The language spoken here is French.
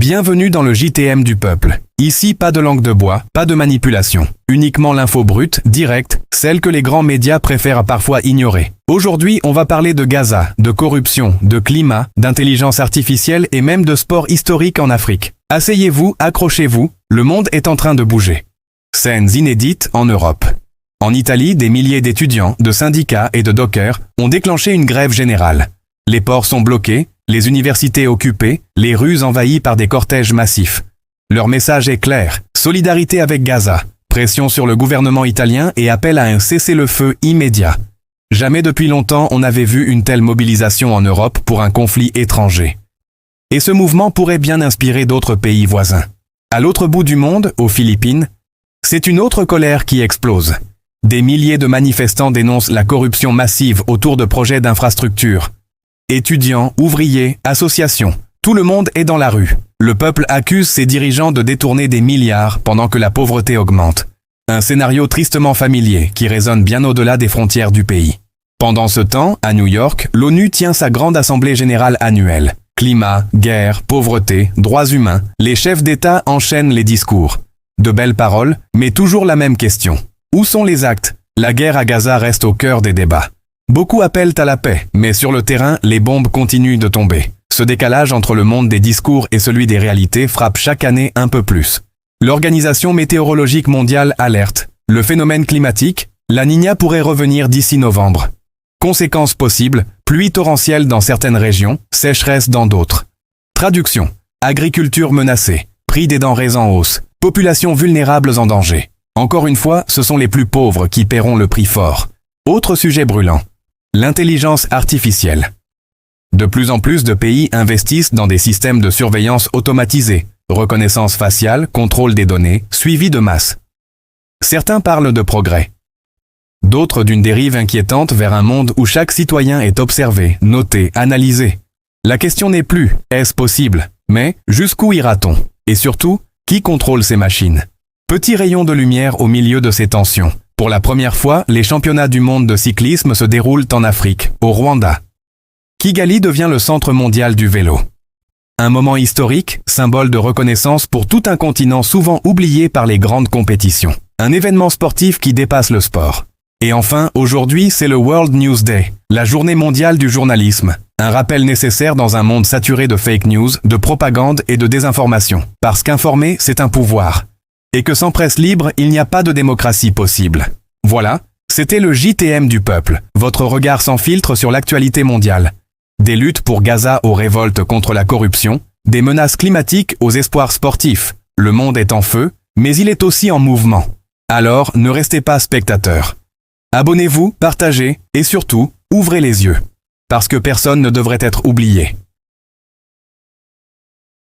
Bienvenue dans le JTM du peuple. Ici, pas de langue de bois, pas de manipulation. Uniquement l'info brute, directe, celle que les grands médias préfèrent parfois ignorer. Aujourd'hui, on va parler de Gaza, de corruption, de climat, d'intelligence artificielle et même de sport historique en Afrique. Asseyez-vous, accrochez-vous, le monde est en train de bouger. Scènes inédites en Europe. En Italie, des milliers d'étudiants, de syndicats et de dockers ont déclenché une grève générale. Les ports sont bloqués, les universités occupées, les rues envahies par des cortèges massifs. Leur message est clair, solidarité avec Gaza, pression sur le gouvernement italien et appel à un cessez-le-feu immédiat. Jamais depuis longtemps on n'avait vu une telle mobilisation en Europe pour un conflit étranger. Et ce mouvement pourrait bien inspirer d'autres pays voisins. À l'autre bout du monde, aux Philippines, c'est une autre colère qui explose. Des milliers de manifestants dénoncent la corruption massive autour de projets d'infrastructures. Étudiants, ouvriers, associations, tout le monde est dans la rue. Le peuple accuse ses dirigeants de détourner des milliards pendant que la pauvreté augmente. Un scénario tristement familier qui résonne bien au-delà des frontières du pays. Pendant ce temps, à New York, l'ONU tient sa grande assemblée générale annuelle. Climat, guerre, pauvreté, droits humains, les chefs d'État enchaînent les discours. De belles paroles, mais toujours la même question. Où sont les actes? La guerre à Gaza reste au cœur des débats. Beaucoup appellent à la paix, mais sur le terrain, les bombes continuent de tomber. Ce décalage entre le monde des discours et celui des réalités frappe chaque année un peu plus. L'Organisation météorologique mondiale alerte. Le phénomène climatique, la Niña pourrait revenir d'ici novembre. Conséquences possibles, pluie torrentielle dans certaines régions, sécheresse dans d'autres. Traduction. Agriculture menacée, prix des denrées en hausse, populations vulnérables en danger. Encore une fois, ce sont les plus pauvres qui paieront le prix fort. Autre sujet brûlant. L'intelligence artificielle. De plus en plus de pays investissent dans des systèmes de surveillance automatisés, reconnaissance faciale, contrôle des données, suivi de masse. Certains parlent de progrès. D'autres d'une dérive inquiétante vers un monde où chaque citoyen est observé, noté, analysé. La question n'est plus « est-ce possible ?», mais « jusqu'où ira-t-on ?» Et surtout, qui contrôle ces machines ? Petit rayon de lumière au milieu de ces tensions. Pour la première fois, les championnats du monde de cyclisme se déroulent en Afrique, au Rwanda. Kigali devient le centre mondial du vélo. Un moment historique, symbole de reconnaissance pour tout un continent souvent oublié par les grandes compétitions. Un événement sportif qui dépasse le sport. Et enfin, aujourd'hui, c'est le World News Day, la journée mondiale du journalisme. Un rappel nécessaire dans un monde saturé de fake news, de propagande et de désinformation. Parce qu'informer, c'est un pouvoir. Et que sans presse libre, il n'y a pas de démocratie possible. Voilà, c'était le JTM du peuple, votre regard sans filtre sur l'actualité mondiale. Des luttes pour Gaza aux révoltes contre la corruption, des menaces climatiques aux espoirs sportifs. Le monde est en feu, mais il est aussi en mouvement. Alors, ne restez pas spectateurs. Abonnez-vous, partagez et surtout, ouvrez les yeux. Parce que personne ne devrait être oublié.